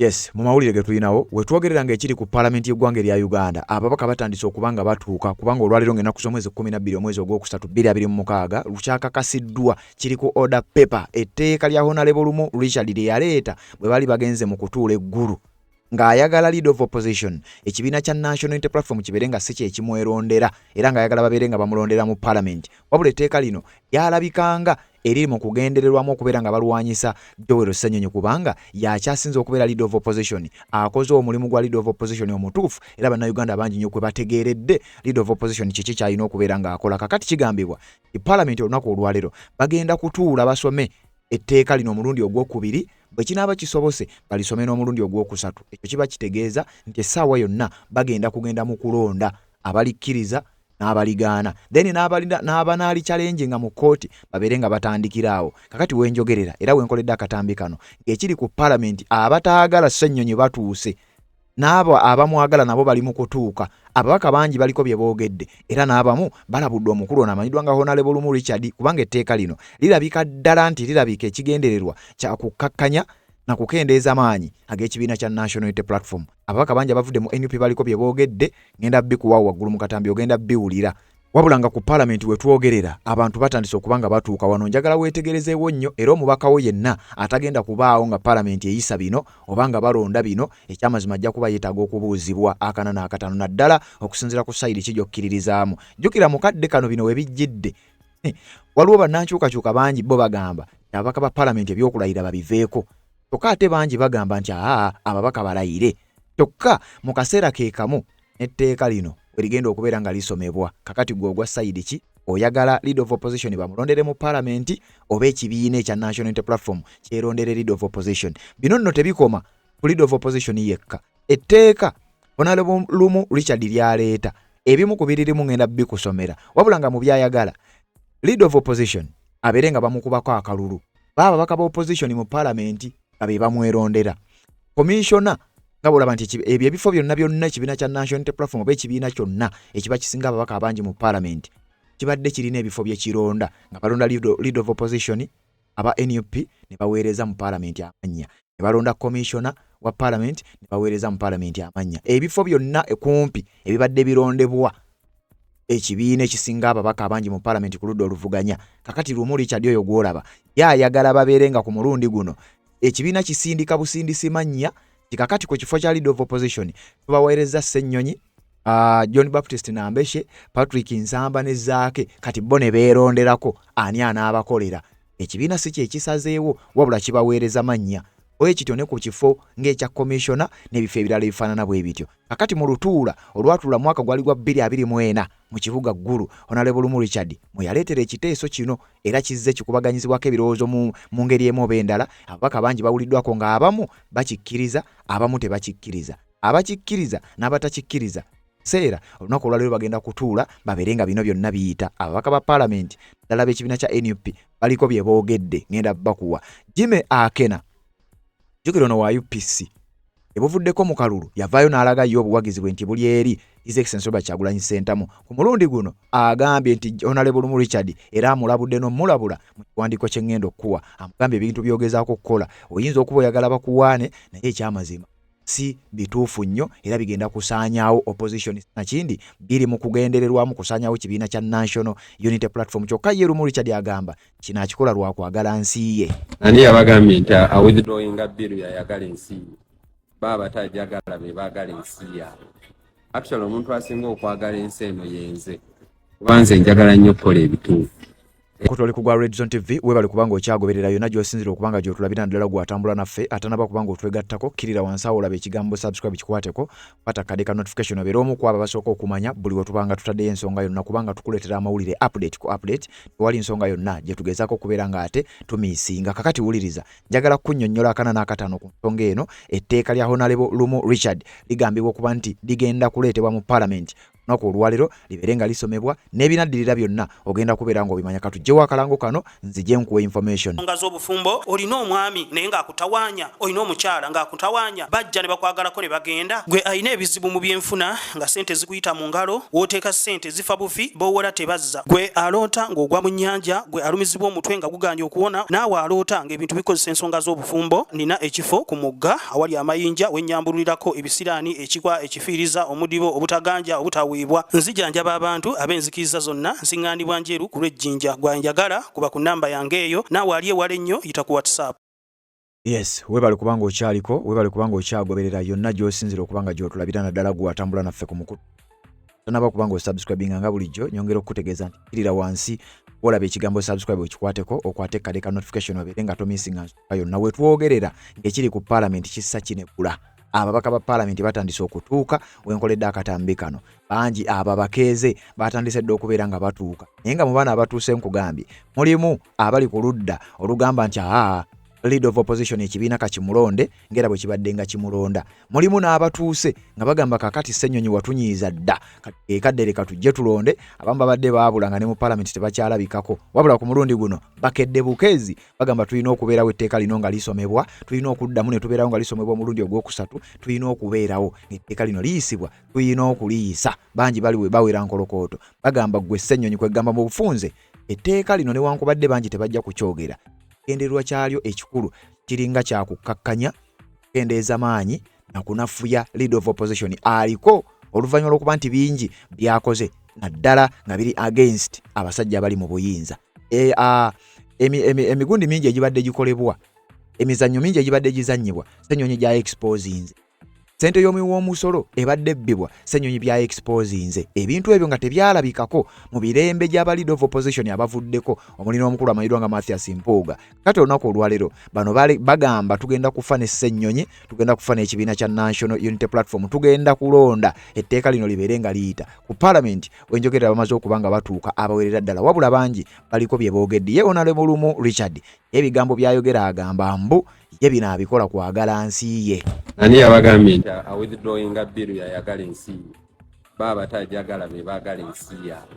Yes, mu mawulire ge tulinawo wetwogereranga ekiri ku parliament y'eggwanga erya Uganda ababaka batandise okubanga batuuka kubanga olwaliro ng'ennaku z'omwezi 12 omwezi ogwokusatu 2026 lukyakakasiddwa kiri ku order paper etteeka lya Honorable Lumu Richard lye yaleeta bwe bali bagenze mu kutuula eggulu ng'ayagala leader of opposition ekibiina kya National Unity Platform kibeere nga si kyekimwerondera era ng'ayagala babeere nga bamulondera mu parliament wabula etteeka lino lyalabikanga eri mu kugendererwamu okubeera nga balwanyisa Joel Ssenyonyi kubanga yakyasinze okubeera leader of opposition akoze omulimu gwa leader of opposition omutuufu era bannayuganda bangi nnyo kwe bategeeredde leader of opposition kiki kyalina okubeera ng'akola kakati kigambibwa parliament olunaku olwaleero bagenda kutuula basome etteeka lino omulundi ogwokubiri bwe kinaaba kisobose balisome n'omulundi ogwokusatu ekyo kiba kitegeeza nti essaawa yonna bagenda kugenda mu kulonda abalikkiriza n'abaligaana then n'abanaali challenge nga mu kooti babeere nga batandikiraawo kakati wenjogerera era wenkoledde akatambi kano ekiri ku parliament abataagala Ssenyonyi batuuse n'abo abamwagala nabo bali mu kutuuka ababaka bangi baliko bye boogedde era n'abamu balabudde omukulu n'amanyiddwa nga Honorable Lumu Richard kubanga etteeka lino lirabika ddala nti lirabika ekigendererwa kya kukakkanya na kukendeeza maanyi ag'ekibiina kya National Unity Platform ababaka bangi abavudde mu NUP baliko bye boogedde ngenda bikuwaawo waggulu mu katambi ogenda biwulira wabula nga ku parliament wetwogerera abantu batandise okubanga batuuka wano njagala weetegerezeewo nnyo era omubakawo yenna atagenda kubaawo nga parliament eyisa bino obanga balonda bino ekyamazima ajja kuba yeetaaga okubuuzibwa akana n'akatano naddala okusinziira ku sayidi kijjokkiririzaamu jjukira mukadde kano bino we bijjidde waliwo bannankyukakyuka bangi bo bagamba ababaka ba parliament ebyokulayira babiveeko kyokka ate bangi bagamba nti ababaka balayire kyokka mu kaseera ke kamu n'etteeka lino werigenda okubeera nga lisomebwa kakati gwe ogwa sayidi ki oyagala leader of opposition bamulondere mu parliament oba ekibiina ekya National Unity Platform kyerondere leader of opposition bino nno tebikoma ku leader of opposition yekka etteeka Honorable Lumu Richard lyaleeta ebimu ku biririmu ngenda bikusomera wabula nga mu byayagala leader of opposition abeere nga bamukubako akalulu baba bakaba opposition mu parliament abe bamwerondera commissioner nga bulaba nti ebyo ebifo byonna ekibiina kya National Unity Platform oba ekibiina kyonna ekiba kisinga ababaka abangi mu parliament kibadde kirina ebifo byekironda nga balonda leader of opposition aba NUP ne baweereza mu parliament amannya ne balonda commissioner wa parliament ne baweereza mu parliament amannya ebifo byonna ekumpi ebibadde birondebwa ekibiina ekisinga ababaka abangi mu parliament ku ludda oluvuganya kakati Lumu Richard oyo gwolaba yayagala babeere nga ku mulundi guno ekibiina kisindika busindisi mannya kikakati ku kifo kya leader of opposition tubaweereza Ssenyonyi John Baptist Nambeshe Patrick Nsamba ne Zaake kati bo ne beeronderako ani anaabakolera ekibiina si kyekisazeewo wabula kibaweereza mannya oyo kitone ku kifo ng'ekya commissioner n'ebifo ebirala ebifaanana bwe bityo kakati mu lutuula olwatuula mwaka gwali gwa 2024 mu kibuga ggulu Honorable Lumu Richard mwe yaleetera ekiteeso kino era kizze kikubaganyizibwako ebirowoozo mu ngeri emu oba endala ababaka bangi bawuliddwako ng'abamu bakikkiriza abamu tebakikkiriza abakikkiriza n'abatakikkiriza seera olunaku olwaleero bagenda kutuula babeere nga bino byonna biyita ababaka ba parliament ddala b'ekibiina kya NUP baliko bye boogedde ngenda bakuwa Jimmy Akena jukira ono wa UPC ebuvuddeko mu kalulu yavaayo n'alaga yo obuwagizi bwe nti buli eri His Excellency Robert Kyagulanyi Ssentamu ku mulundi guno agambye nti Honorable Lumu Richard era amulabudde n'omulabula mu kiwandiiko kye ngenda okuwa amugambye ebintu byogezaako okukola oyinza okuba oyagala bakuwaane naye ekyamazima si bituufu nnyo era bigenda kusaanyaawo opposition nakindi biri mu kugendererwamu kusaanyaawo kibiina kya National Unity Platform kyokka ye Lumu Richard agamba kino akikola lwa kwagala nsi ye ani yabagambye nti withdrawing bill yayagala ensi ye baba tajagala be baagala ensi yaabwe actually omuntu asinga okwagala ensi eno yenze kubanze njagala nnyo okukola ebituufu kutoli kugwa Red Zone TV webali kubanga okyagoberera yonna gy'osinzira okubanga gy'otulabira ddala gw'atambula naffe atanaba kubanga otwegattako kirira wansi awo olaba ekigambo subscribe kikwateko pata kade ka notification obeera omu ku abo basooka okumanya buli we tubanga tutaddeyo ensonga yonna kubanga tukuleetera amawulire update ku update tewali nsonga yonna gye tugezaako okubeera ng'ate tumiisinga kakati wuliriza njagala kunnyonnyola akana n'akataano ku nsonga eno etteeka lya Honorable Lumu Richard ligambibwa okuba nti ligenda kuleetebwa mu parliament olunaku olwalero libeere nga lisomebwa n'ebinaddirira byonna ogenda kubeera ng'obimanya. Katujjewo akalango kano nzije nkuwa information. Ensonga z'obufumbo olina omwami naye ng'akutawaanya, olina omukyala ng'akutawaanya, bajja ne bakwagalako ne bagenda. Gwe alina ebizibu mu byenfuna nga ssente zikuyita mu ngalo, w'oteeka ssente zifa bufi b'owola tebazza. Gwe aloota ng'ogwa mu nnyanja, gwe alumizibwa omutwe nga guganja okuwona, naawe aloota ng'ebintu bikozesa ensonga z'obufumbo. Nina ekifo ku mugga awali amayinja wennyambulirako ebisiraani, ekikwa, ekifiiriza, omudibo, obutaganja, obutaweebwa. Nzijanjaba abantu ab'enzikiriza zonna, nsiŋŋaanibwa njeru ku lw'ejjinja. Gwanjagala kuba ku nnamba yange eyo, naawe ali ewala ennyo yita ku WhatsApp. Yes, webale kubanga okyaliko, webale kubanga okyagoberera yonna gy'osinzira okubanga gy'otulabira naddala gw'atambula naffe ku mukutu. Tonaba kubanga osubscribinga nga bulijjo, nyongera okukutegeeza nti kirira wansi olaba ekigambo subscribe okikwateko, okwate kale ka notification obeere nga tomisinga nsonga yonna. Wetwogerera ng'ekiri ku Parliament kissa kinegula. Ababaka ba Parliament batandise okutuuka wenkoledde akatambi kano. Bangi ababakeeze batandise dde okubeera nga batuuka. Naye nga mu baana abatuuse nkugambye mulimu abali ku ludda olugamba nti leader of opposition ekibiina kakimulonde ngera bwe kibadde nga kimulonda. Mulimu n'abatuuse nga bagamba kakati Ssenyonyi watunyiiza dda ekadde leka tujje tulonde. Abamu babadde baabula nga ne mu Parliament tebakyalabikako, wabula ku mulundi guno bakedde bukeezi bagamba tulina okubeerawo etteeka lino nga lisomebwa, tulina okuddamu ne tubeerawo nga lisomebwa omulundi ogwokusatu, tulina okubeerawo etteeka lino liyisibwa, tulina okuliyisa. Bangi bali we bawera nkolokooto bagamba gwe Ssenyonyi kwegamba mu bufunze etteeka lino newankubadde bangi tebajja kukyogera. Kenderwa kyalyo ekikulu kiringa kya kukkakkanya, kendeeza maanyi na kunafuya leader of opposition aliko oluvannyuma lw'okuba nti bingi byakoze naddala nga biri against abasajja abali mu buyinza. Emigundi mingi egibadde gikolebwa, emizannyo mingi egibadde gizannyibwa, Ssenyonyi gya exposinze. Sente y'omuwoomusolo ebadde ebbibwa, Ssenyonyi bya exposinze. Ebintu ebyo nga tebyalabikako mu birembe gy'aba leader of opposition abavuddeko omuli n'omukulu amanyiddwa nga Mathias Mpuuga. Kati olunaku olwalero bano bagamba tugenda kufa ne Ssenyonyi, tugenda kufa n'ekibiina kya National Unity Platform, tugenda kulonda etteeka lino libeere nga liyita ku Parliament. Wenjogerera bamaze okuba nga batuuka abawerera ddala, wabula bangi baliko bye boogedde. Ye Honorable Lumu Richard ebigambo byayogera agamba mbu ye bino abikola kwagala nsi ye. Ani yabagambye nti withdrawinga bill yayagala ensi ye? Baba tajagala be baagala ensi yaabwe.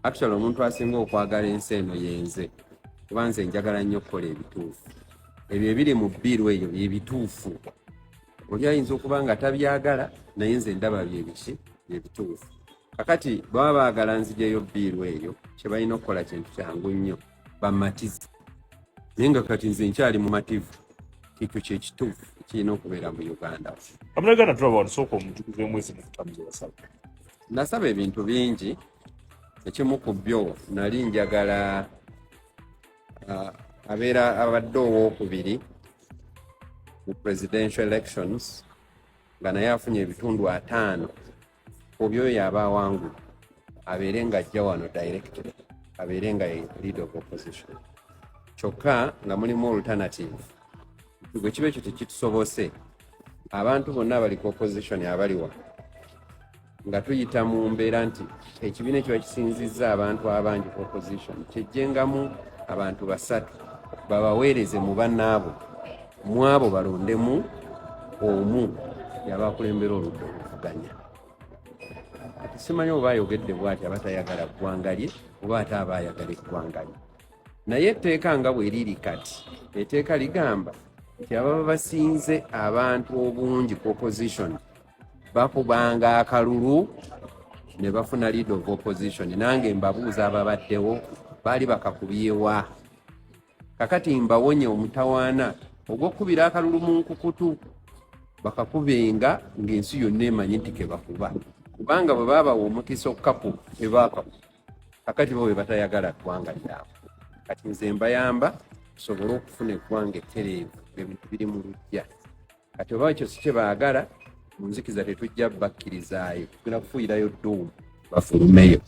Actually omuntu asinga okwagala ensi eno yenze, kuba nze njagala nnyo okukola ebituufu. Ebyo ebiri mu bill eyo bye bituufu. Oli ayinza okuba nga tabyagala naye nze ndaba bye bituufu. Kakati baba baagala nzijeyo bill eyo, kye balina okukola kintu kyangu nnyo, bamatize. Naye nga kati nze nkyali mu mativu, ekyo kye kituufu kirina okubeera mu Uganda. Abaganda tulaba wanasooka omutukuvu omwezi mu kutamuza basaba. Nasaba ebintu bingi, ekimu ku byo nali njagala abeera abadde owookubiri mu presidential elections nga naye afunye ebitundu 5 ku byo yaba awangu, abeere nga ajja wano directly, abeere nga leader of opposition. Kyokka nga mulimu alternative. Gwe kibe ekyo tekitusobose abantu bonna abali ku opposition abaliwa nga tuyita mu mbeera nti ekibiina ekyo kisinzizza abantu abangi ku opposition kyejjengamu abantu 3 babaweereze mu bannaabo, mu abo balondemu omu yabakulembera oludda oluvuganya. Simanyi oba ayogedde bw'ati abatayagala ggwanga lye oba ate aba ayagala eggwanga lye. Naye etteeka nga bwe liri kati, etteeka ligamba nti ababa basinze abantu obungi ku opposition bakubanga akalulu ne bafuna leader of opposition. Nange mbabuuza ababaddewo baali bakakubyewa. Kakati mbawonye omutawaana ogw'okubira akalulu mu nkukutu bakakubenga ng'ensi yonna emanyi nti ke bakuba, kubanga bwe baabawa omukisa okukaku ebaakaku. Kakati bo bwe batayagala ggwanga lyabwe. Kati nze mbayamba tusobole okufuna eggwanga ettereevu ebintu biri mu lujja. Kati oba ekyo si kye baagala, mu nzikiza tetujja bakkirizaayo, tugenda kufuuyirayo dduumu bafulumeyo.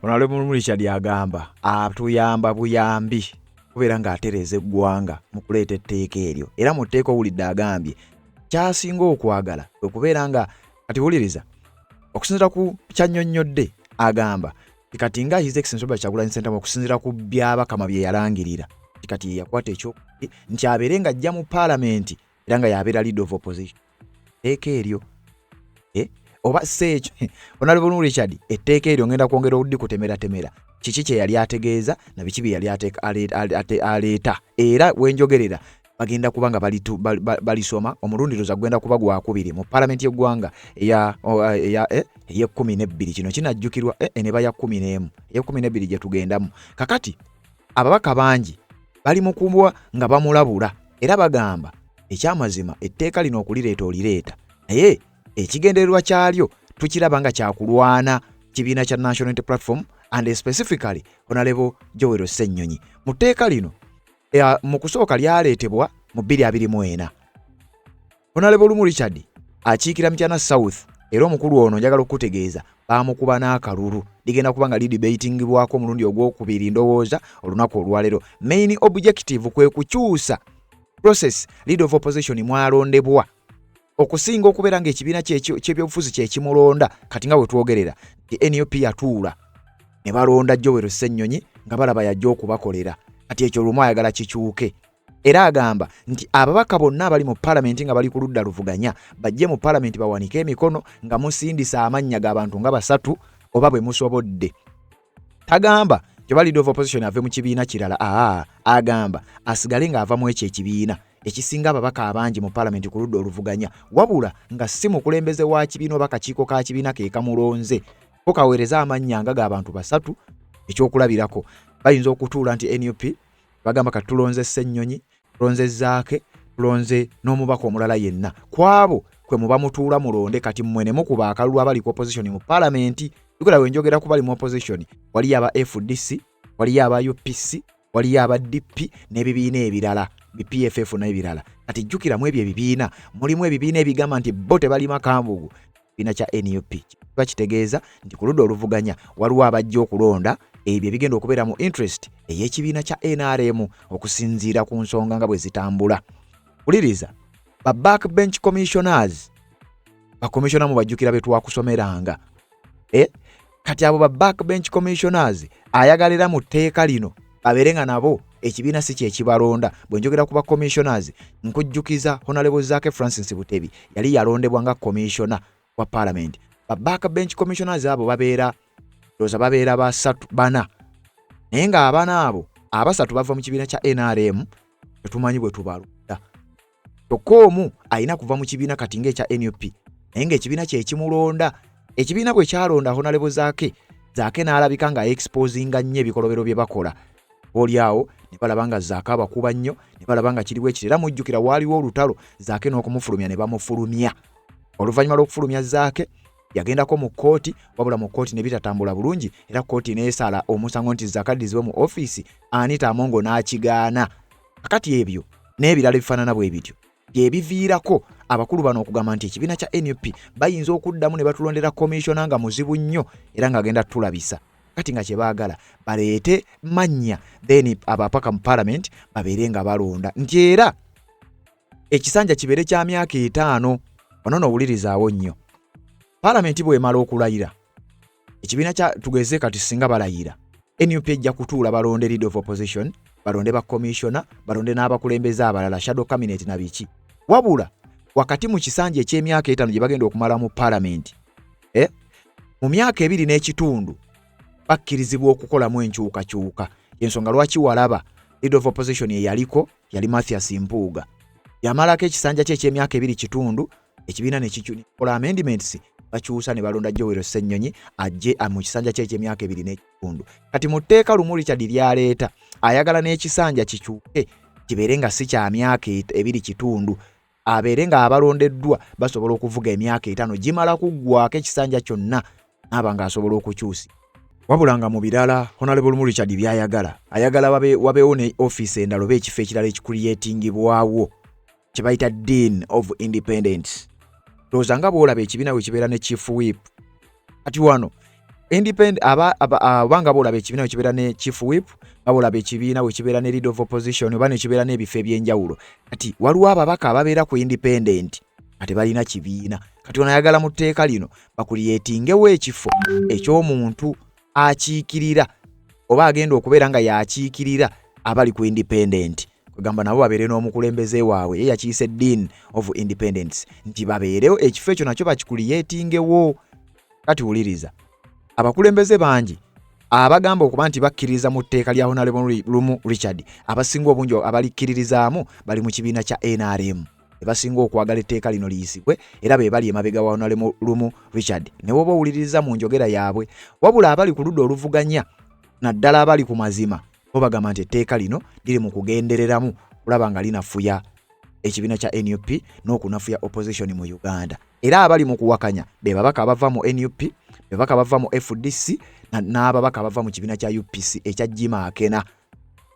Honorable Lumu Richard agamba atuyamba buyambi kubeera ng'atereeza eggwanga mu kuleeta etteeka eryo. Era mu tteeka owulidde agambye kyasinga okwagala kwe kubeera nga kati wuliriza okusinziira ku kyannyonnyodde agamba kati nga His Excellency Robert Kyagulanyi Ssentamu okusinziira ku byabakama bye yalangirira kati yakwata ekyokubiri nti abeere nga ajja mu Parliament era nga yabeera leader of opposition. Etteeka eryo oba seekyo Honorable Richard etteeka eryo ngenda kwongera oddi kutemera kiki kye yali ategeeza na biki bye yali aleeta era wenjogerera bagenda kubanga balisoma omulundiroza gwenda kuba gwakubiri mu parliament y'eggwanga eya 12 kino kinajjukirwa eneba ya 11 eya 12 gye tugendamu kakati ababaka bangi bali mu kubwa nga bamulabula era bagamba ekyamazima etteeka lino okulireeta olireeta naye ekigendererwa kyalyo tukiraba nga kyakulwana kibiina kya National Unity Platform and specifically Honorable Joel Ssennyonyi mu tteeka lino mu kusooka lyaleetebwa mu 2024 Honorable Richard akiikira Mityana South era omukulu ono njagala okutegeeza bamukuba n'akalulu ligenda kubanga lidebatingibwako omulundi ogwokubiri ndowooza olunaku olwaleero main objective kwe kukyusa process leader of opposition mwalondebwa okusinga okubeera ng'ekibiina ky'ebyobufuzi kyekimulonda kati nga bwe twogerera NUP yatuula ne balonda Joel Ssennyonyi nga balaba yajja okubakolera kati ekyo lumu ayagala kikyuke era agamba nti ababaka bonna abali mu parliament nga bali ku ludda luvuganya bajje mu parliament bawanike emikono nga musindisa amannya g'abantu nga 3 oba bwe musobodde tagamba kyoba leader of opposition ave mu kibiina kirala agamba asigale ng'ava mu ekyo ekibiina ekisinga ababaka abangi mu parliament ku ludda oluvuganya wabula nga si mukulembeze wa kibiina oba kakiiko ka kibiina ke kamulonze ko kaweereza amannya nga g'abantu 3 ekyokulabirako bayinza okutuula nti NUP bagamba katulonze Ssennyonyi tulonze Zaake tulonze n'omubaka omulala yenna kwabo kwe muba mutuula mulonde kati mmwene mukuba akalulu abali ku opposition mu parliament tukira wenjogera ku bali mu opposition wali aba FDC wali aba UPC wali aba DP n'ebibiina ebirala BPFF n'ebirala kati jjukira mu ebyo ebibiina mulimu ebibiina ebigamba nti bo tebali makambugu kibiina kya NUP bakitegeeza nti ku ludda oluvuganya waliwo abajja okulonda ebyo ebigenda okubeera mu interest ey'ekibiina kya NRM okusinziira ku nsonga nga bwe zitambula uliriza ba backbench commissioners bakomishona mu bajjukira be twakusomeranga kati abo ba backbench commissioners ayagalira mu tteeka lino babeerenga nabo ekibiina si kyekibalonda bwe njogera ku ba commissioners nkujjukiza Honorable Zaake Francis Butebi yali yalondebwa nga commissioner wa parliament ba backbench commissioners abo babeera bana naye nga abana abo 3 bava mu kibiina kya NRM tetumanyi bwe tubalonda tokoomu ayina kuva mu kibiina kati ng'ekya NUP naye ng'ekibiina kyekimulonda ekibiina bwe kyalonda Honorable Zaake n'alabika nga exposinga nnyo ebikolobero bye bakola olyawo ne balaba nga Zaake abakuba nnyo ne balaba nga kiriwo ekiro era mujjukira waaliwo olutalo Zaake n'okumufulumya ne bamufulumya oluvannyuma lw'okufulumya Zaake yagendako mu kooti wabula mu kooti ne bitatambula bulungi era kooti neesala omusango nti Zaake addizibwe mu ofiisi Anita Amongo n'akigaana kakati ebyo n'ebirala ebifaanana bwe bityo byebiviirako abakulu bano okugamba nti ekibiina kya NUP bayinza okuddamu ne batulondera komishona nga muzibu nnyo era ng'agenda tulabisa kati nga kye baagala baleete mannya then abapaka mu parliament babeere nga balonda nti era ekisanja kibeere kya myaka 5 ono n'owulirizaawo nnyo parliament bw'emala okulayira ekibiina kya tugeze kati singa balayira NUP ejja kutuula balonde leader of opposition balonde ba commissioner balonde n'abakulembeze abalala shadow cabinet na biki wabula wakati mu kisanja eky'emyaka 5 gye bagenda okumala mu parliament mu myaka 2 n'ekitundu bakkirizibwa okukolamu enkyukakyuka ensonga lwaki walaba leader of opposition eyaliko yali Mathias Mpuuga yamalako ekisanja kye eky'emyaka 2 kitundu ekibiina ne kikola amendments bakyusa ne balonda Joel Ssennyonyi ajje mu kisanja kye eky'emyaka 2 n'ekitundu kati mu tteeka lumu Richard lyaleeta ayagala n'ekisanja kikyuke kibeere nga si kya myaka 2 kitundu abeere nga abalondeddwa basobola okuvuga emyaka 5 gimala kuggwako ekisanja kyonna aba nga asobola okukyusi wabula nga mu birala Honorable Richard byayagala ayagala wabeewo ne office endalo be ekifo ekirala ekikuliyetingibwawo kye bayita Dean of Independence looza nga bw'olaba ekibiina bwe kibeera ne chief whip kati wano abanga bw'olaba ekibiina bwe kibeera ne chief whip nga bw'olaba ekibiina bwe kibeera ne leader of opposition oba ne kibeera n'ebifo eby'enjawulo kati waliwo ababaka ababeera ku independent kati balina kibiina kati ono ayagala mu tteeka lino bakuliyetingewo ekifo eky'omuntu akiikirira oba agenda okubeera nga yakiikirira abali ku independent gamba nabo babeere n'omukulembeze waabwe ye yakiyise Dean of Independence nti babeerewo ekifo ekyo nakyo bakikuliyeetingewo. Kati wuliriza abakulembeze bangi abagamba okuba nti bakkiririza mu tteeka lya Honorable Lumu Richard abasinga obungi abalikkiririzaamu bali mu kibiina kya NRM basinga okwagala etteeka lino liyisibwe era be bali emabega wa Honorable Lumu Richard ne woba owuliriza mu njogera yaabwe wabula abali ku ludda oluvuganya naddala abali ku mazima bo bagamba nti etteeka lino liri mu kugendereramu kulaba nga linafuya ekibiina kya NUP n'okunafuya opposition mu Uganda era abali mu kuwakanya be babaka abava mu NUP be babaka abava mu FDC n'ababaka abava mu kibiina kya UPC ekya Jima Akena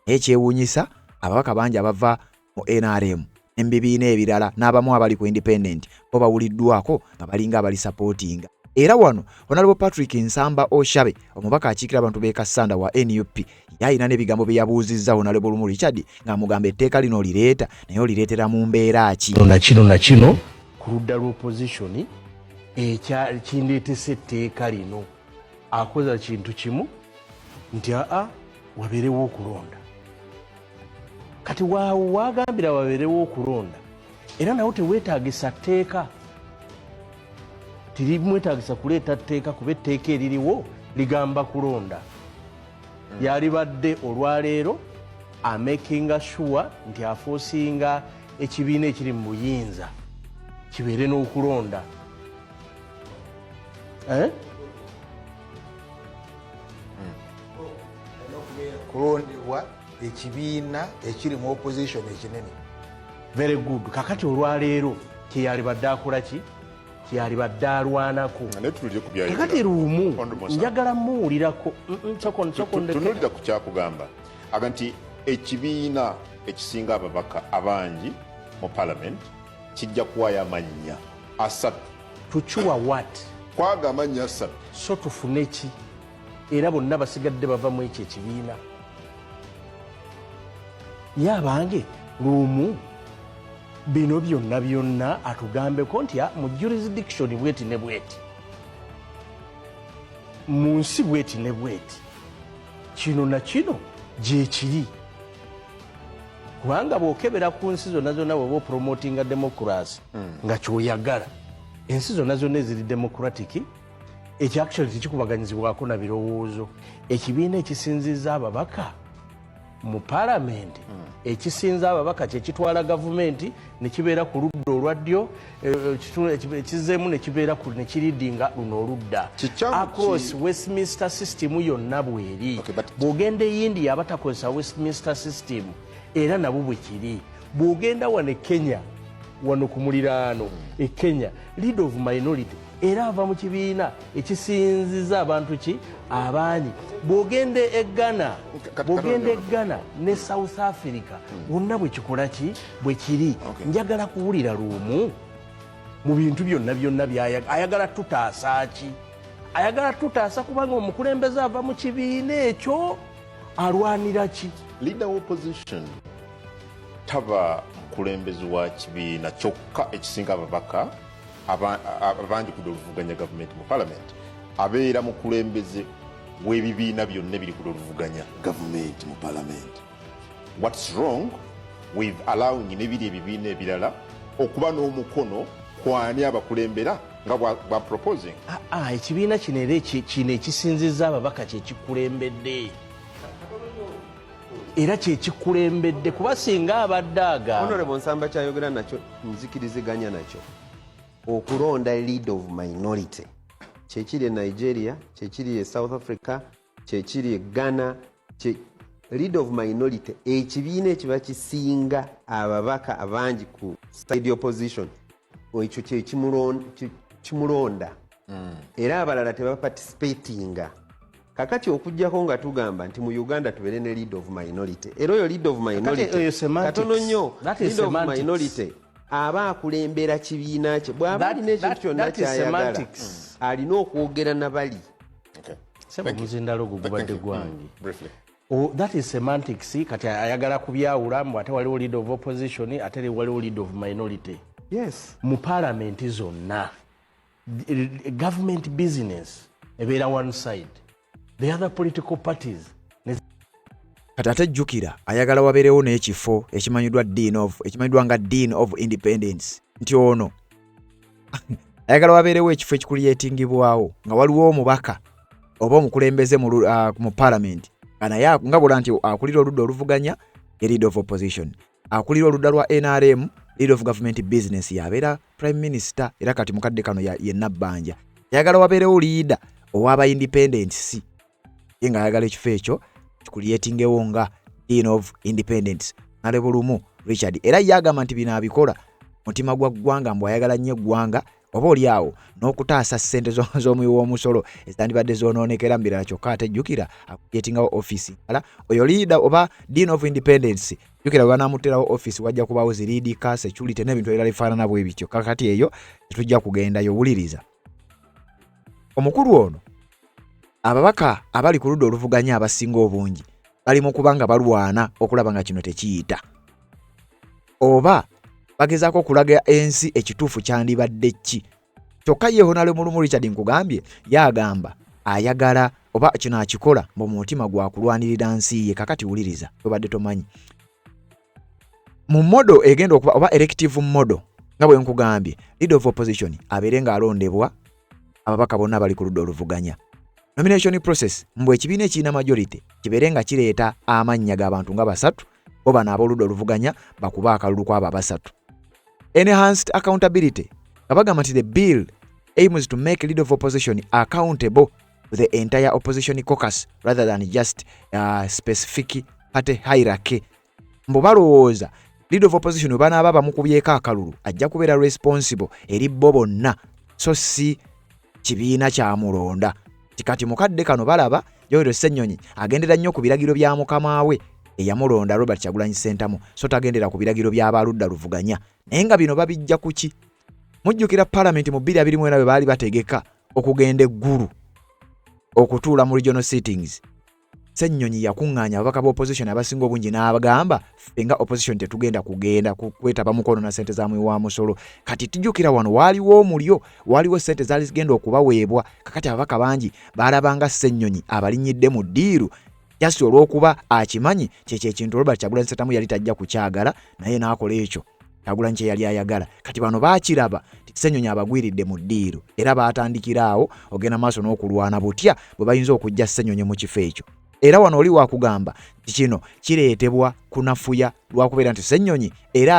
ekyewuunyisa ababaka bangi abava mu NRM embibiina ebirala n'abamu abali ku independent bo bawuliddwako nga balinga abali supportinga. Era wano Honorable Patrick Nsamba Oshabe omubaka akiikira abantu b'e Kassanda wa NUP yalina n'ebigambo bye yabuuzizza Honorable Lumu Richard ng'amugamba etteeka lino lireeta naye olireetera mu mbeera ki. Na kino ku ludda lw'opposition kindeetese etteeka lino akoza kintu kimu nti wabeerewo okulonda. Kati wagambira wabeerewo okulonda era nawe teweetaagisa tteeka tirimwetaagisa kuleeta tteeka kuba etteeka eririwo ligamba kulonda. Yalibadde olwaleero amakinga sure nti afoosinga ekibiina ekiri mu buyinza kibeere n'okulonda. Kulondebwa ekibiina ekiri mu opposition ekinene. Very good. Kakati olwaleero kyeyalibadde akola ki? Kyeyalibadde alwanako. Kakati lumu njagala muwulirako tunulira ku kyakugamba aga nti ekibiina ekisinga ababaka abangi mu parliament kijja kuwaayo amannya 3. Tukiwa what? Kwaga amannya 3 so tufune ki era bonna basigadde bava mu ekyo ekibiina. Ye abange lumu bino byonna atugambeko nti mu jurisdiction bweti ne bweti mu nsi bweti ne bweti kino na kino gyekiri kubanga bwokebera ku nsi zonna zonna bw'oba promotinga democracy nga kyoyagala ensi zonna zonna eziri democratic ekyo actually tekikubaganyizibwako na birowoozo. Ekibiina ekisinziza ababaka mu parliament ekisinza ababaka kyekitwala gavumenti nekibeera ku ludda olwa ddyo ekizeemu nekibeera nekiridinga luno oludda across Westminster system yonna bweri. Bw'ogenda eyindi abatakozesa Westminster system era nabo bwe kiri. Bw'ogenda wano e Kenya wano ku muliraano e Kenya lead of minority era ava mu kibiina ekisinziza abantu ki abangi. Bw'ogenda e Ghana ne South Africa wonna bwe kikola ki bwe kiri. Njagala kuwulira lumu mu bintu byonna ayagala tutaasa ki? Ayagala tutaasa kubanga omukulembeze ava mu kibiina ekyo alwanira ki? Leader of opposition taba mukulembeze wa kibiina kyokka ekisinga ababaka abangi ku oluvuganya gavumenti mu parliament abeera mukulembeze w'ebibiina byonna biri ku oluvuganya gavumenti mu parliament. What's wrong with allowing n'ebiri ebibiina ebirala okuba n'omukono kwani abakulembera nga bwa proposing? Ekibiina kino era kino ekisinziza ababaka kyekikulembedde era kyekikulembedde kuba singa abadde agamba Honorable Nsamba kyayogera nakyo nzikiriziganya nakyo okulonda lead of minority kyekiri e Nigeria, kyekiri e South Africa, kyekiri e Ghana. Lead of minority ekibiina ekiba kisinga ababaka abangi ku side opposition ekyo kimulonda era abalala tebaparticipatinga. Kakati okujjako nga tugamba nti mu Uganda tubeere ne lead of minority era oyo lead of minority katono nnyo. Lead of minority aba akulembera kibiina kye bw'aba alina ekintu kyonna kyayagala alina okwogera nabali. Omuzindalo ogwo gubadde gwange. That is semantics. Kati ayagala kubyawula mbu ate waliwo lead of opposition ate waliwo lead of minority. Yes. Mu parliament zonna government business ebeera one side, the other political parties kati ate jjukira ayagala wabeerewo n'ekifo ekimanyiddwa nga Dean of Independence nti ono ayagala wabeerewo ekifo ekikuliyetingibwawo nga waliwo omubaka oba omukulembeze mu parliament naye nga bula nti akulira oludda oluvuganya ye leader of opposition, akulira oludda lwa NRM leader of government business yabeera prime minister era kati mukadde kano ye Nabbanja. Ayagala wabeerewo leader ow'aba independence ye nga ayagala ekifo ekyo kikuliyetingewo nga Dean of Independence Nalebo Lumu Richard era yagamba nti bino abikola mutima gwa ggwanga mbu ayagala nnyo eggwanga oba oliawo n'okutaasa ssente z'omuwi w'omusolo ezitandibadde zoonoonekera mbirala kyokka ate jjukira akuyetingawo offisi ala oyo leader oba Dean of Independence jjukira banaamuterawo offisi wajja kubaawo ziriidika security n'ebintu ebirala bifaanana bwe bityo kakati eyo tetujja kugendayo wuliriza omukulu ono ababaka abali ku ludda oluvuganya abasinga obungi bali mu kubanga balwana okulaba nga kino tekiyita oba bagezaako okulaga ensi ekituufu kyandibadde ki kyokka ye Honorable Lumu Richard nkugambye yagamba ayagala oba kino akikola mu mutima gwa kulwanirira nsi ye kakati wuliriza tobadde tomanyi mu modo egenda okuba oba elective modo nga bwe nkugambye leader of opposition abeere ng'alondebwa ababaka bonna bali ku ludda oluvuganya nomination process mbwe ekibiina ekirina majority kibeere nga kireeta amannya g'abantu nga basatu bo bano ab'oludda oluvuganya bakuba akalulu kw'abo abasatu. Enhanced accountability abagamba nti the bill aims to make leader of opposition accountable to the entire opposition caucus rather than just specific party hierarchy. Mbo balowooza leader of opposition banaaba bamukubyeko akalulu ajja kubeera responsible eri bo bonna so si kibiina kyamulonda. Kati mukadde kano balaba Yoweri Ssennyonyi agendera nnyo ku biragiro bya mukama we eyamulonda Robert Kyagulanyi Ssentamu so tagendera ku biragiro by'abaludda luvuganya naye nga bino babijja kuki mujjukira parliament mu 2024 bwe baali bategeka okugenda eggulu okutuula mu regional sittings Ssennyonyi yakuŋŋaanya ababaka b'opposition abasinga obungi n'abagamba ffe nga opposition tetugenda kugenda kwetaba mukono na ssente za muwi wa musolo kati tujjukira wano waaliwo omulyo waaliwo ssente zaali zigenda okubaweebwa kakati ababaka bangi baalabanga Ssennyonyi abalinyidde mu ddiiru just olw'okuba akimanyi kyekyo ekintu Robert Kyagulanyi Ssentamu yali tajja kukyagala naye n'akola ekyo Kyagulanyi kye yali ayagala kati bano baakiraba Ssennyonyi abagwiridde mu ddiiru era baatandikiraawo ogenda maaso n'okulwana butya bwe bayinza okujja Ssennyonyi mu kifo ekyo era wano oli wakugamba nti kino kireetebwa kunafuya lwakubeera nti Ssennyonyi era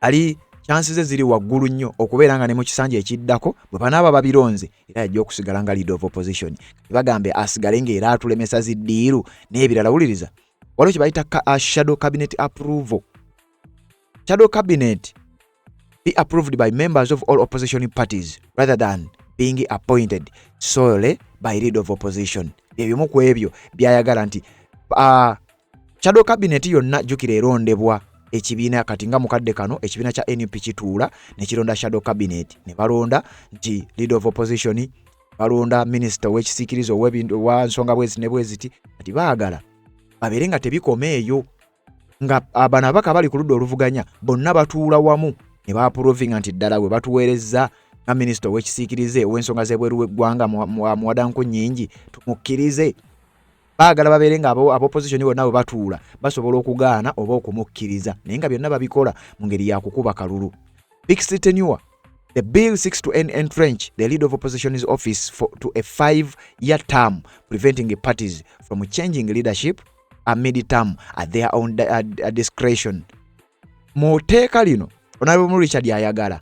ali chances ze ziri waggulu nnyo okubeera nga ne mu kisanja ekiddako bwe banaaba babironze era yajja okusigala nga leader of opposition bagambe asigale ng'era atulemesa ziddiiru n'ebirala wuliriza waliwo kye bayita shadow cabinet approval. Shadow cabinet be approved by members of all opposition parties rather than being appointed solely by leader of opposition. Ebimu ku ebyo byayagala nti shadow cabinet yonna jjukira erondebwa ekibiina kati nga mukadde kano ekibiina kya NUP kituula ne kironda shadow cabinet ne balonda nti leader of opposition balonda minister w'ekisiikirizo wa nsonga bwezi ne bweziti kati baagala babeere nga tebikoma eyo nga bano ababaka bali ku ludda oluvuganya bonna batuula wamu ne baapurovinga nti ddala we batuweerezza nga minisita w'ekisiikirize ow'ensonga z'ebweru w'eggwanga muwadanku nnyingi tumukkirize baagala babeere nga ab'opposition bonna bwe batuula basobola okugaana oba okumukkiriza naye nga byonna babikola mu ngeri ya kukuba kalulu. Fixed tenure. The bill seeks to entrench the leader of opposition's office to a 5-year term, preventing parties from changing leadership mid-term at their own discretion. Mu tteeka lino Honorable Richard ayagala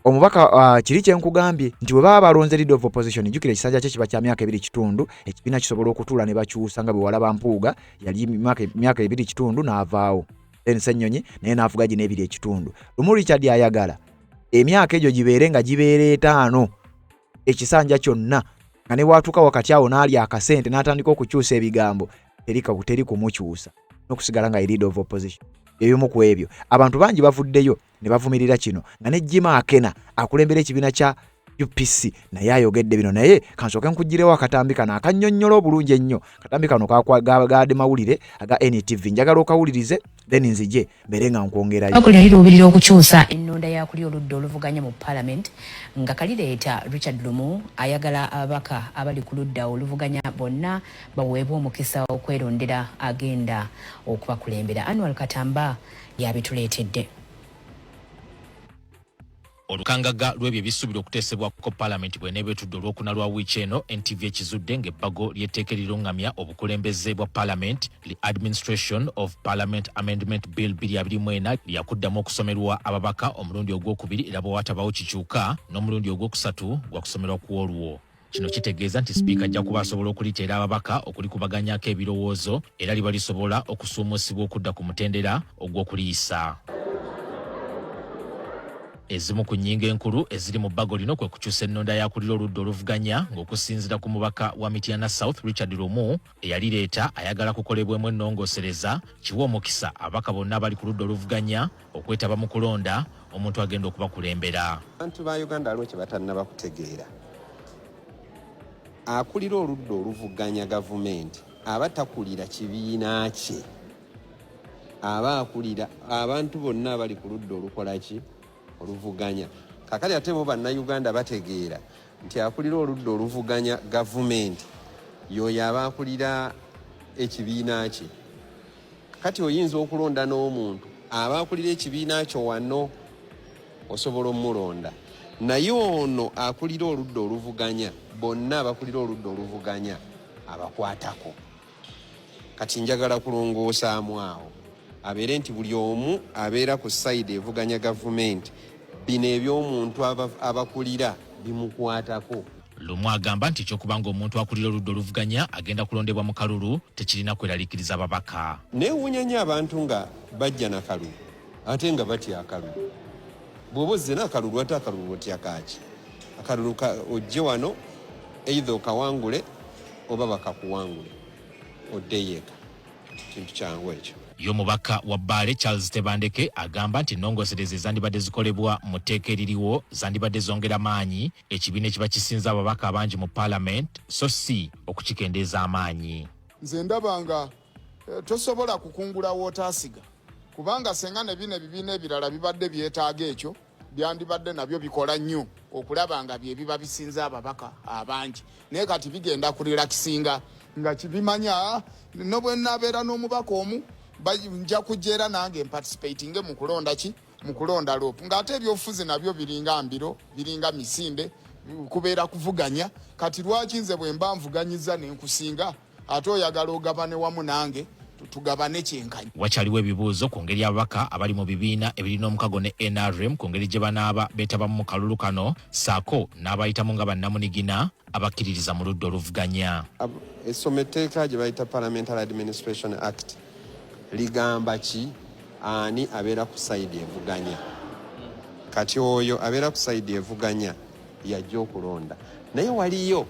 omubaka kiri kye nkugambye nti bwe baba balonze leader of opposition jjukira ekisanja kye kiba kya myaka 2.5 ekibiina kisobola okutuula ne bakyusa nga bwe walaba Mpuuga yali myaka 2.5 n'avaawo then Ssennyonyi naye n'avuga gino 2.5. Lumu Richard ayagala emyaka egyo gibeere nga gibeere 5 ekisanja kyonna nga ne watuuka wakati awo n'ali akasente n'atandika okukyusa ebigambo teri kumukyusa n'okusigala nga leader of opposition. Ebimu ku ebyo abantu bangi bavuddeyo ne bavumirira kino nga ne Jim Akena akulembera ekibiina kya UPC naye ayogedde bino naye kansooke nkuggirewo akatambi kano akannyonnyola obulungi ennyo katambi kano gaade mawulire aga NTV njagala okawulirize then nzije mbere nga nkwongerayo bakulira okukyusa ennonda ya kuli oludda oluvuganya mu Parliament nga kalireeta Richard Lumu ayagala ababaka abali ku ludda oluvuganya bonna baweebwa omukisa okwerondera agenda okubakulembera. Annual Katamba yabituleetedde. Olukangaga lw'ebyo ebisuubirwa okuteesebwako Parliament bw'eneebeetudde olwokuna lwa wiiki eno, NTV ekizudde ng'ebbago ly'etteeka eriruŋŋamya obukulembeze bwa Parliament the Administration of Parliament Amendment Bill 2024 lyakuddamu okusomerwa ababaka omulundi ogwokubiri era bwe watabawo kikyuka n'omulundi ogwokusatu gwa kusomerwa ku Olwo. Kino kitegeeza nti sipiika ajja kuba asobola okuliteera ababaka okulikubaganyako ebirowoozo era liba lisobola okusuumusibwa okudda ku mutendera ogw'okuliyisa. Ezimu ku nnyingo enkulu eziri mu bbago lino kwe kukyusa ennonda yakulira oludda oluvuganya ng'okusinziira ku mubaka wa Mityana South Richard Lumu eyalireeta ayagala kukolebwemu ennongoosereza kiwa omukisa ababaka bonna abali ku ludda oluvuganya okwetaba mu kulonda omuntu agenda okubakulembera. Abantu ba Uganda aliwo kye batannaba kutegeera. Akulira oludda oluvuganya gavumenti aba takulira kibiina kye, aba akulira abantu bonna abali ku ludda olukola ki oluvuganya. Kakali ate bo bannayuganda bategeera nti akulira oludda oluvuganya gavumenti y'oyo aba akulira ekibiina kye. Kati oyinza okulonda n'omuntu aba akulira ekibiina kyo wano osobola omulonda, naye ono akulira oludda oluvuganya bonna abakulira oludda oluvuganya abakwatako. Kati njagala kulongoosaamu awo abeere nti buli omu abeera ku sayidi evuganya gavumenti bino eby'omuntu abakulira bimukwatako. Lumu agamba nti kyokubanga omuntu akulira oludda oluvuganya agenda kulondebwa mu kalulu tekirina kweraliikiriza ababaka. Neewuunya nnyo abantu nga bajja na kalulu ate nga batya akalulu. Bw'oba ozze n'akalulu ate akalulu otya kaaki? Akalulu ojje wano either okawangule oba bakakuwangule oddeyeeka. Kintu kyangu ekyo. Y'omubaka wa Bbaale Charles Tebandeke agamba nti ennongoosereza ezandibadde zikolebwa mu tteeka eririwo zandibadde zongera maanyi ekibiina ekiba kisinza ababaka abangi mu Parliament so si okukikendeeza amaanyi. Nze ndaba nga tosobola kukungula wootaasiga kubanga senga ne bino ebibiina ebirala bibadde byetaaga ekyo byandibadde nabyo bikola nnyo okulaba nga bye biba bisinza ababaka abangi, naye kati bigenda kurelakisinga nga kibimanya no bwe naabeera n'omubaka omu nja kujja nange participating mu kulonda ki mu kulonda loop ng'ate ebyobufuzi nabyo biringa mbiro biringa misinde kubeera kuvuganya. Kati lwaki nze bwe mba nvuganyiza n'enkusinga ate oyagala ogabane wamu nange tugabane kyenkanyi. Wakyaliwo ebibuuzo ku ngeri ababaka abali mu bibiina ebirina omukago ne NRM ku ngeri gye banaaba beetabamu mu kalulu kano saako n'abayitamu nga bannamunigina abakkiririza mu ludda oluvuganya. Essoma etteeka gye bayita Parliamentary Administration Act ligamba ki ani abeera ku sayidi evuganya. Kati oyo abeera ku sayidi evuganya yajja okulonda, naye waliyo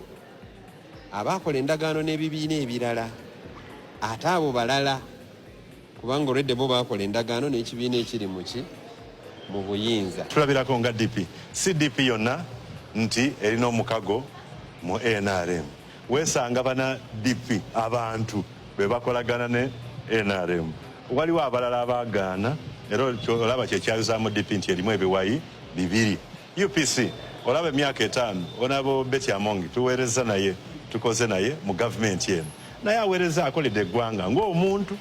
abaakola endagaano n'ebibiina ebirala ate abo balala kubanga olwedde bo baakola endagaano n'ekibiina ekiri mu buyinza. Tulabirako nga DP si DP yonna nti erina omukago mu NRM. Weesanga bana DP abantu be bakolagana ne NRM. Waliwo abalala abaagaana era olaba kyekyayuzaamu DP nti erimu ebiwayi bibiri. UPC olaba emyaka 5 onabo Betty Amongi tuweereza naye tukoze naye mu gavumenti eno, naye aweereza akoledde eggwanga ng'omuntu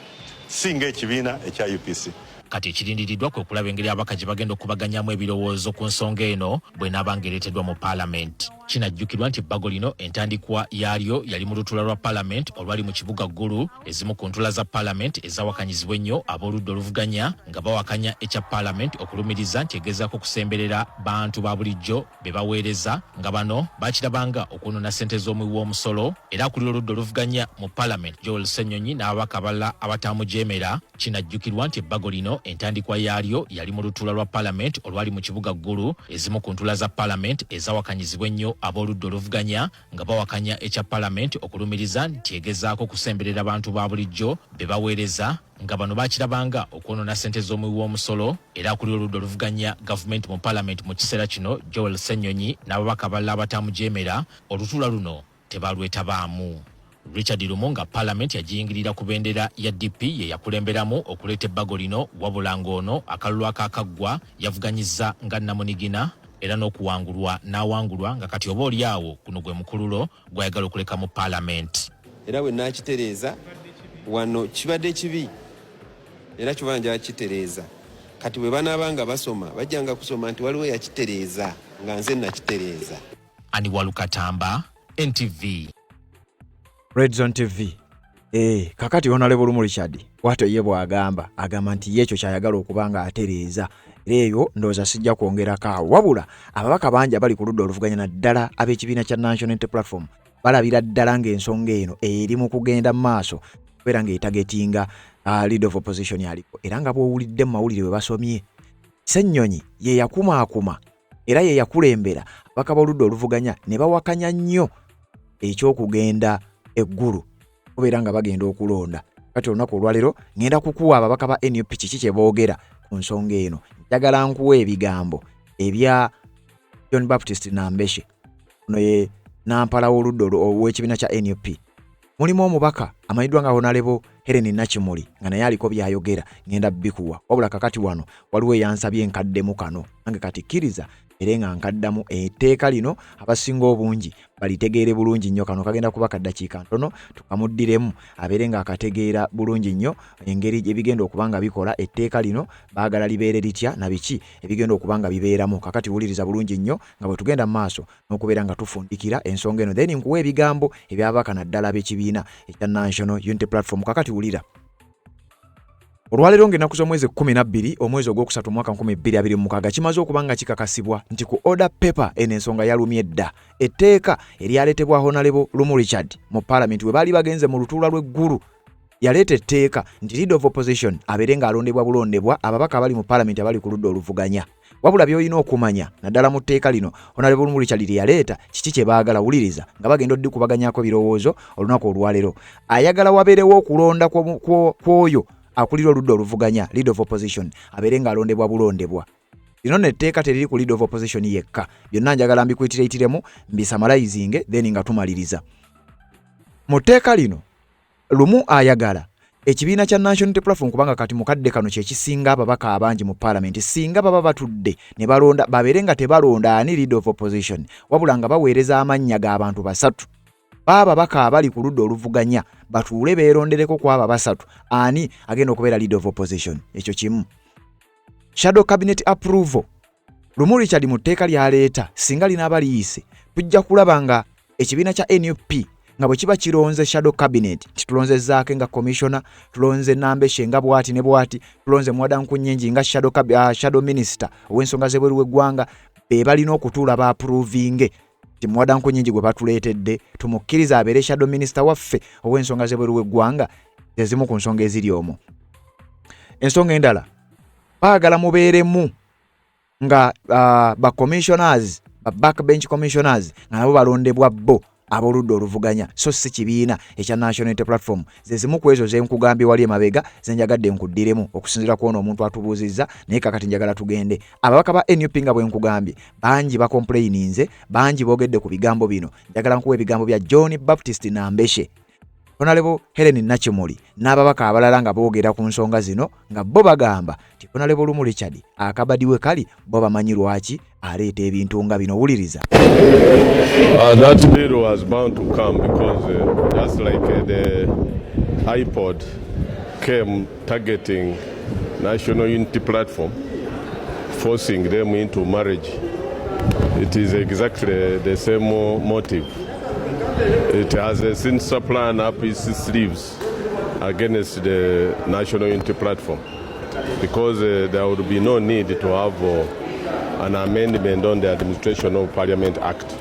singa ekibiina ekya UPC. Kati ekirindiriddwa kwe kulaba engeri ababaka gye bagenda okubaganyamu ebirowoozo ku nsonga eno bw'enaaba ng'ereeteddwa mu Parliament. Kinajjukirwa nti ebbago lino entandikwa yaalyo yali mu lutuula lwa Parliament olwali mu kibuga Gulu. Ezimu ku ntula za Parliament ezawakanyizibwa ennyo ab'oludda oluvuganya nga bawakanya ekya Parliament okulumiriza nti egezaako okusemberera bantu ba bulijjo be baweereza nga bano bakirabanga okwonoona ssente z'omuwi w'omusolo. Era akulira oludda oluvuganya mu Parliament Joel Ssenyonyi n'ababaka abalala abataamujeemera. Kinajjukirwa nti ebbago lino entandikwa yaalyo yali mu lutuula lwa Parliament olwali mu kibuga Gulu. Ezimu ku ntula za Parliament ezawakanyizibwa ennyo ab'oludda oluvuganya nga bawakanya ekya Parliament okulumiriza nti egezaako okusemberera abantu ba bulijjo be baweereza nga bano bakirabanga okwonoona ssente z'omuwi w'omusolo. Era akulira oludda oluvuganya gavumenti mu Parliament mu kiseera kino Joel Ssenyonyi n'ababaka abalala abataamujeemera. Olutuula luno tebalwetabaamu. Richard Lumu nga Parliament yagiyingirira ku bendera ya DP ye yakulemberamu okuleeta ebbago lino wabula ng'ono akalulu akaggwa yavuganyizza nga namunigina era n'okuwangulwa n'awangulwa nga kati oba oliawo guno gwe mukululo gwayagala okuleka mu Parliament. Era bwe nakitereeza wano kibadde kibi era kibanja njagala kitereeza kati bwe banaabanga basoma bajjanga kusoma nti waliwo yakitereeza nga nze nakitereeza. Ani Walukatamba, NTV. Red Zone TV. Kakati Honorable Lumu Richard wato ye bwagamba agamba nti yekyo kyayagala okubanga atereeza. Leyo ndoza sijja kwongera kaawo wabula ababaka banja bali ku ludda oluvuganya naddala ab'ekibiina kya National Unity Platform balabira ddala ng'ensonga eno eri mu kugenda mu maaso kubeera ng'etagetinga leader of opposition yaliko era nga bw'owulidde mu mawulire we basomye Ssennyonyi ye yakumaakuma era ye yakulembera ababaka b'oludda oluvuganya ne bawakanya nnyo eky'okugenda eggulu kubeera nga bagenda okulonda. Kati olunaku olwaleero ngenda kukuwa ababaka ba NUP kiki kye boogera ku nsonga eno. Njagala nkuwa ebigambo ebya John Baptist Nambeshe ono ye nampala w'oludda ow'ekibiina kya NUP. Mulimu omubaka amanyiddwa nga Honorable Helen Nakimuli nga naye aliko byayogera ngenda bikuwa wabula kakati wano waliwo eyansabye enkaddemu kano nange kati kkiriza era nga nkaddamu etteeka lino abasinga obungi balitegeere bulungi nnyo kano kagenda kuba kaddakiika ntono tukamuddiremu abeere nga akategeera bulungi nnyo engeri ebigenda okubanga bikola etteeka lino baagala libeere litya na biki ebigenda okubanga bibeeramu. Kakati wuliriza bulungi nnyo nga bwe tugenda mu maaso n'okubeera nga tufundikira ensonga eno then nkuwa ebigambo ebyabaka naddala b'ekibiina ekya National Unity Platform. Kakati wulira olwaleero ng'ennaku z'omwezi 12 omwezi ogwokusatu mwaka 2026 kimaze okubanga kikakasibwa nti ku order paper eno ensonga yalumye dda etteeka eryaleetebwa Honorable Lumu Richard mu Parliament we baali bagenze mu lutuula lw'eggulu yaleeta etteeka nti leader of opposition abeere ng'alondebwa bulondebwa ababaka abali mu Parliament abali ku ludda oluvuganya. Wabula by'olina okumanya naddala mu tteeka lino Honorable Lumu Richard lye yaleeta kiki kye baagala wuliriza nga bagenda oddikubaganyako birowoozo olunaku olwaleero. Ayagala wabeerewo okulonda kw'oyo akulira oludda oluvuganya leader of opposition abeere ng'alondebwa bulondebwa. Lino netteeka teriri ku leader of opposition yekka byonna njagala mbikuyitireitiremu mbisamalayizinge then nga tumaliriza. Mu tteeka lino Lumu ayagala ekibiina kya National Unity Platform kubanga kati mukadde kano kye kisinga ababaka abangi mu Parliament singa baba batudde ne balonda babeere nga tebalonda ani leader of opposition wabula nga baweereza amannya g'abantu basatu. Ababaka abali ku ludda oluvuganya batuule beerondereko ku abo basatu ani agenda okubeera leader of opposition. Ekyo kimu. Shadow cabinet approval Lumu Richard mu tteeka lyaleeta singa linaaba liyise tujja kulaba nga ekibiina kya NUP nga bwe kiba kironze shadow cabinet kitulonzezaako nga commissioner tulonze Nambeshe nga bwati ne bwati tulonze Mwadankunyenji nga shadow minister ow'ensonga z'ebweru w'eggwanga be balina okutuula ba approving Mwadankunyenji gwe batuleetedde tumukkiriza abeere shadow minister waffe ow'ensonga z'ebweru w'eggwanga ezimu ku nsonga eziri omwo. Ensonga endala baagala mubeeremu nga ba commissioners ba backbench commissioners nga nabo balondebwa bo ab'oludda oluvuganya so si kibiina ekya National Unity Platform zezimu ku ezo zenkugambye wali emabega zenjagadde nkuddiremu okusinziira ku ono omuntu atubuuzizza naye kakati njagala tugende. Ababaka ba NUP nga bwe nkugambye bangi bakomplaininze bangi boogedde ku bigambo bino njagala nkuwa ebigambo bya John Baptist Nambeshe Honorable Helen Nakimuli n'ababaka abalala nga boogera ku nsonga zino nga bo bagamba ti Honorable Lumu Richard akabadiwe kali bo bamanyi lwaki aleeta ebintu nga bino wuliriza. That bill was bound to come because just like the iPod came targeting National Unity Platform, forcing them into marriage, it is exactly the same motive. It has a sinister plan up its sleeves against the National Unity Platform because there would be no need to have an amendment on the Administration of Parliament Act.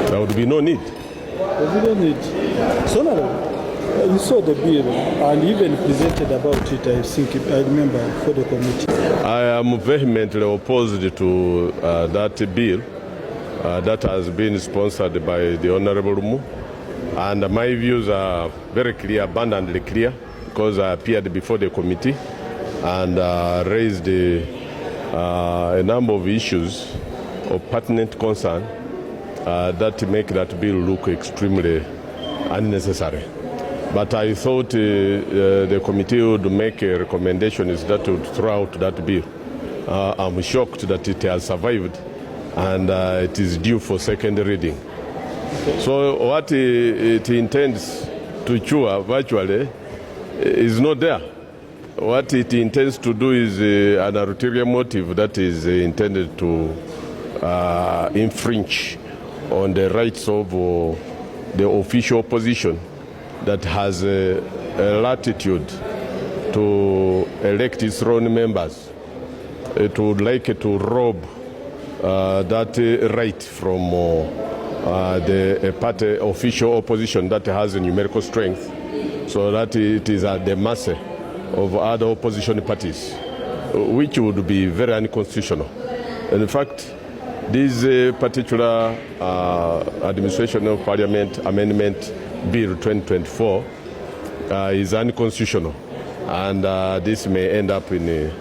There would be no need. There would be no need. So now, you saw the bill and even presented about it, I think, I remember, for the committee. I am vehemently opposed to that bill that has been sponsored by the Honorable Lumu. And my views are very clear, abundantly clear, because I appeared before the committee and raised a number of issues of pertinent concern that make that bill look extremely unnecessary. But I thought the committee would make a recommendation is that would throw out that bill. I'm shocked that it has survived and it is due for second reading. So what it intends to cure virtually is not there. What it intends to do is an ulterior motive that is intended to infringe on the rights of the official opposition that has a latitude to elect its own members. It would like to rob that right from the party official opposition that has a numerical strength, so that it is at the mercy of other opposition parties, which would be very unconstitutional. And in fact, this particular Administration of Parliament Amendment Bill 2024 is unconstitutional, and this may end up in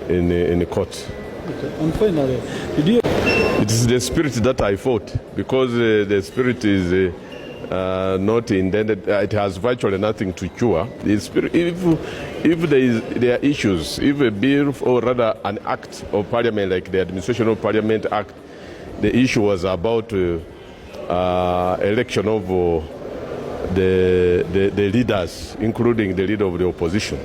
the court. Okay. And finally, it is the spirit that I fought, because the spirit is not intended. It has virtually nothing to cure. The spirit, if there are issues, if a bill or rather an act of Parliament like the Administration of Parliament Act, the issue was about election of the leaders, including the leader of the opposition.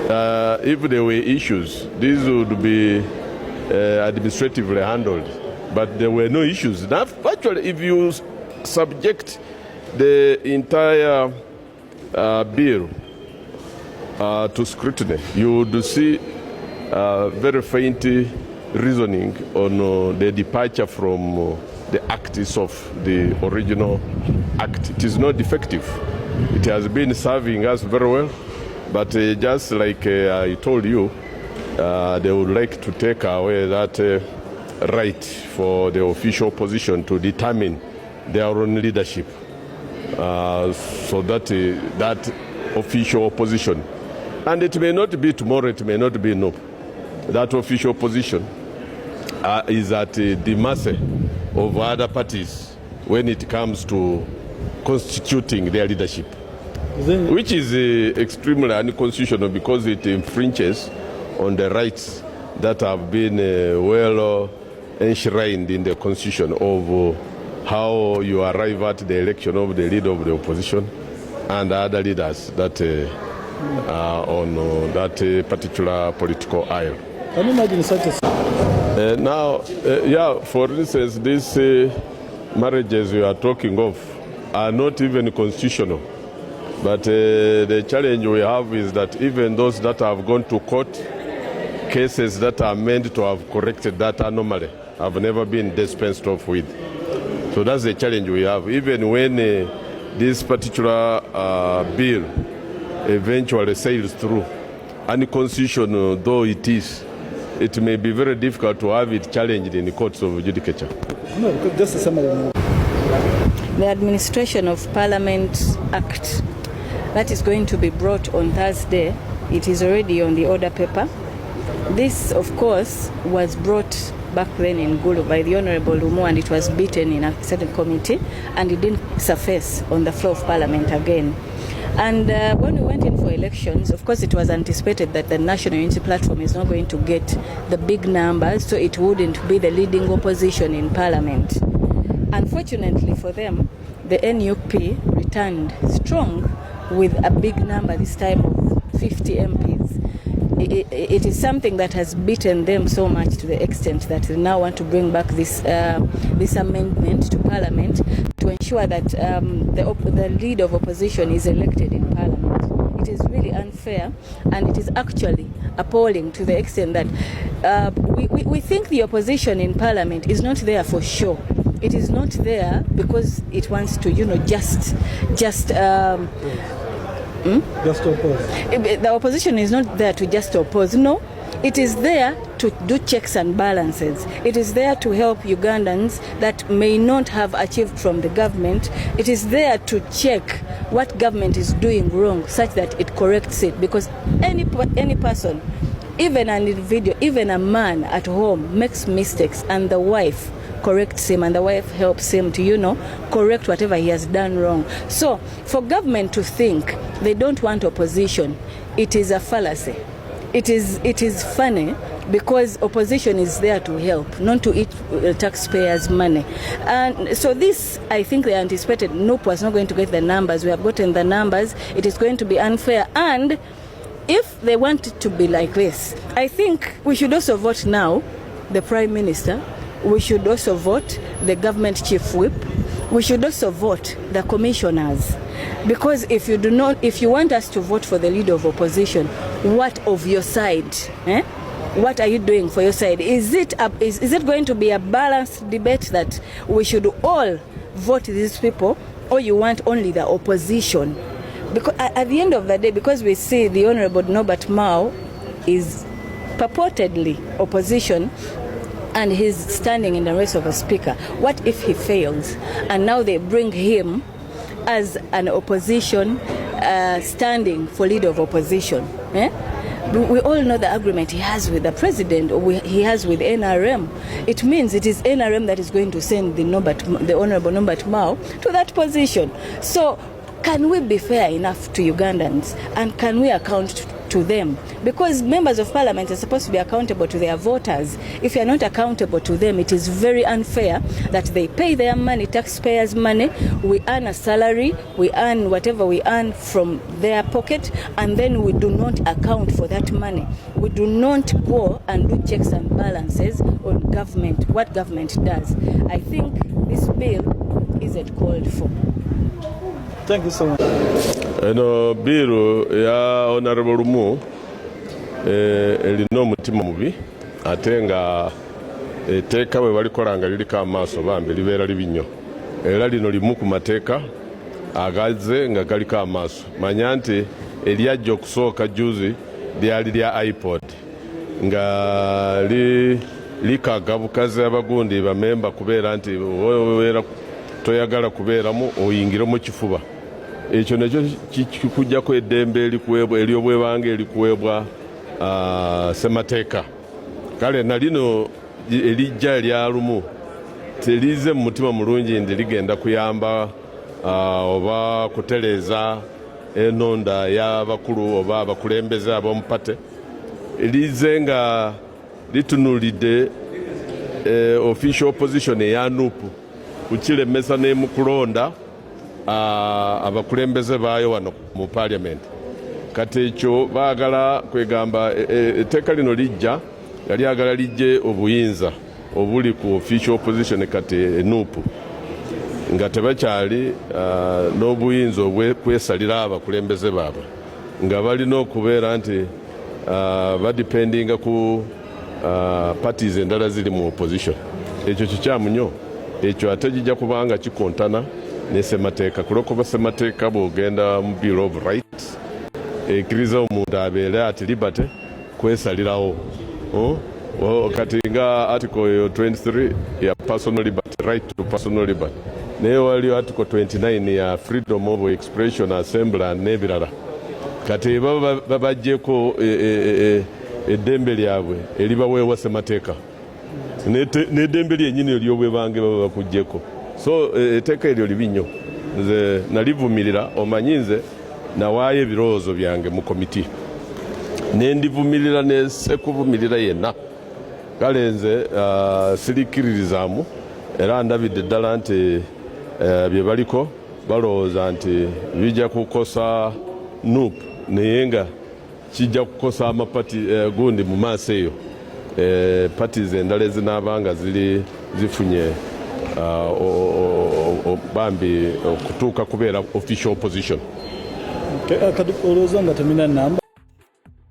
If there were issues, these would be administratively handled. But there were no issues. Now, actually, if you subject the entire bill to scrutiny, you would see very faint reasoning on the departure from the act of the original act. It is not defective. It has been serving us very well, but just like I told you, they would like to take away that right for the official opposition to determine their own leadership, so that that official opposition, and it may not be tomorrow, it may not be no, that official opposition is at the mercy of other parties when it comes to constituting their leadership, which is extremely unconstitutional, because it infringes on the rights that have been well enshrined in the Constitution of how you arrive at the election of the leader of the opposition and other leaders that are on that particular political aisle. Can you imagine such a now, for instance, these marriages we are talking of are not even constitutional. But the challenge we have is that even those that have gone to court, cases that are meant to have corrected that anomaly have never been dispensed off with. So that's the challenge we have. Even when this particular bill eventually sails through, unconstitutional though it is, it may be very difficult to have it challenged in the courts of judicature. No, just a summary. The Administration of Parliament Act that is going to be brought on Thursday, it is already on the order paper. This, of course, was brought back then in Gulu by the Honourable Lumu, and it was beaten in a certain committee, and it didn't surface on the floor of Parliament again. And when we went in for elections, of course, it was anticipated that the National Unity Platform is not going to get the big numbers, so it wouldn't be the leading opposition in Parliament. Unfortunately for them, the NUP returned strong with a big number, this time of 50 MPs. It is something that has beaten them so much to the extent that they now want to bring back this amendment to Parliament to ensure that the leader of opposition is elected in Parliament. It is really unfair, and it is actually appalling to the extent that we think the opposition in Parliament is not there for show. It is not there because it wants to, just oppose. The opposition is not there to just oppose. No, it is there to do checks and balances. It is there to help Ugandans that may not have achieved from the government. It is there to check what government is doing wrong such that it corrects it. Because any person, even an individual, even a man at home makes mistakes, and the wife corrects him and the wife helps him to, correct whatever he has done wrong. So for government to think they don't want opposition, it is a fallacy. It is funny because opposition is there to help, not to eat taxpayers' money. And so this, I think they anticipated. NUP was not going to get the numbers. We have gotten the numbers. It is going to be unfair. And if they want it to be like this, I think we should also vote now the Prime Minister. We should also vote the government chief whip. We should also vote the commissioners. Because if you want us to vote for the leader of opposition, what of your side? What are you doing for your side? Is it going to be a balanced debate that we should all vote these people, or you want only the opposition? Because at the end of the day, because we see the Honorable Norbert Mao is purportedly opposition, and he's standing in the race of a speaker. What if he fails? And now they bring him as an opposition standing for leader of opposition. We all know the agreement he has with the president, or he has with NRM. It means it is NRM that is going to send the Honorable Norbert Mao to that position. So can we be fair enough to Ugandans, and can we account to them? Because members of parliament are supposed to be accountable to their voters. If you are not accountable to them, it is very unfair that they pay their money, taxpayers' money. We earn a salary, we earn whatever we earn from their pocket, and then we do not account for that money. We do not go and do checks and balances on government, what government does. I think this bill isn't called for. Thank you so much. Eno bill ya Honorable Lumu elina omutima mubi ate nga etteeka bwe balikolanga liriko amaaso bambi libeera libi nnyo, era lino limu ku mateeka agaze nga galiko amaaso. Manya nti eryajja okusooka juzi lyali lya iPod nga likaga bukazi abagundi bamemba kubeera nti weera toyagala kubeeramu oyingire mu kifuba. Ekyo nakyo kikujjako eddembe ery'obwebange erikuweebwa ssemateeka. Kale na lino elijja erya Lumu terize mu mutima mulungi ndi ligenda kuyamba oba kutereeza enonda y'abakulu oba abakulembeze ab'omupate. Lize nga litunulidde official opposition eya NUP kukilemesa ne mu kulonda abakulembeze baayo wano mu parliament. Kati ekyo baagala kwegamba etteeka lino lijja nga lyagala lijje obuyinza obuli ku official opposition kati NUP nga tebakyali n'obuyinza obwekwesalira abakulembeze baabwe, nga balina okubeera nti badipendinga ku parties endala ziri mu opposition. Ekyo kikyamu nnyo. Ekyo ate kijja kubanga kikontana ne ssemateeka, kulokoba ssemateeka bw'ogenda mu Bill of Rights ekkiriza omuntu abeere ati liberty kwesalirawo. Kati nga article 23 ya personal liberty, right to personal liberty, naye waliyo article 29 ya freedom of expression, assembly n'ebirala. Kati babajjeko eddembe lyabwe eribaweebwa ssemateeka n'eddembe lyennyini ery'obwebange baba bakuggyeko. So etteeka eryo libi nnyo. Nze nalivumirira, omanyi nze nawaayo ebirowoozo byange mu komiti ne ndivumirira ne sekuvumirira yenna. Kale nze sirikkiririzaamu, era ndabidde ddala nti bye baliko balowooza nti bijja kukosa NUP, naye nga kijja kukosa amapati gundi mu maaso eyo parties endala ezinaabanga zifunye bambi okutuuka kubeera official opposition. Olowooza nga temina namba?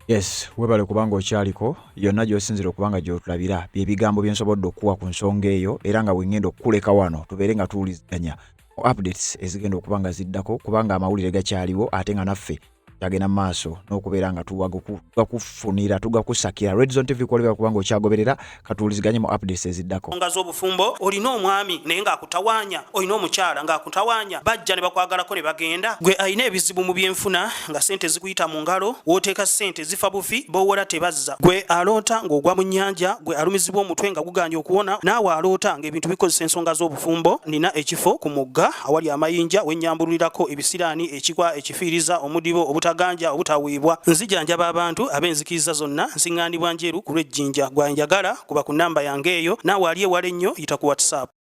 Yes, webale kubanga okyaliko yonna gy'osinzira okubanga gy'otulabira by'ebigambo bye nsobodde okuwa ku nsonga eyo, era nga bwengenda okukuleka wano tubeere nga tuwuliziganya updates ezigenda okubanga ziddako, kubanga amawulire gakyaliwo ate nga naffe yagenda maaso n'okubeera nga tugakufunira tugakusakira. Red Zone TV kwolebera kubanga okyagoberera katuuliziganye mu updates eziddako. Nga z'obufumbo olina omwami naye ng'akutawaanya, olina omukyala ng'akutawaanya, bajja ne bakwagalako ne bagenda. Gwe alina ebizibu mu byenfuna nga sente zikuyita mu ngalo, w'oteeka sente zifa bufi b'owola tebazza. Gwe aloota ng'ogwa mu nnyanja, gwe alumizibwa omutwe nga guganye okuwona, naawe aloota ng'ebintu bikozesa ensonga z'obufumbo. Nina ekifo ku mugga awali amayinja wennyambululirako ebisiraani, ekikwa, ekifiiriza, omudibo, obutaganja, obutawiibwa. Nzijanjaba abantu ab'enzikiriza zonna, nsiŋŋaanibwa njeru ku lw'ejjinja. Gwanjagala kuba ku nnamba yange eyo, naawe ali ewala ennyo yita ku WhatsApp.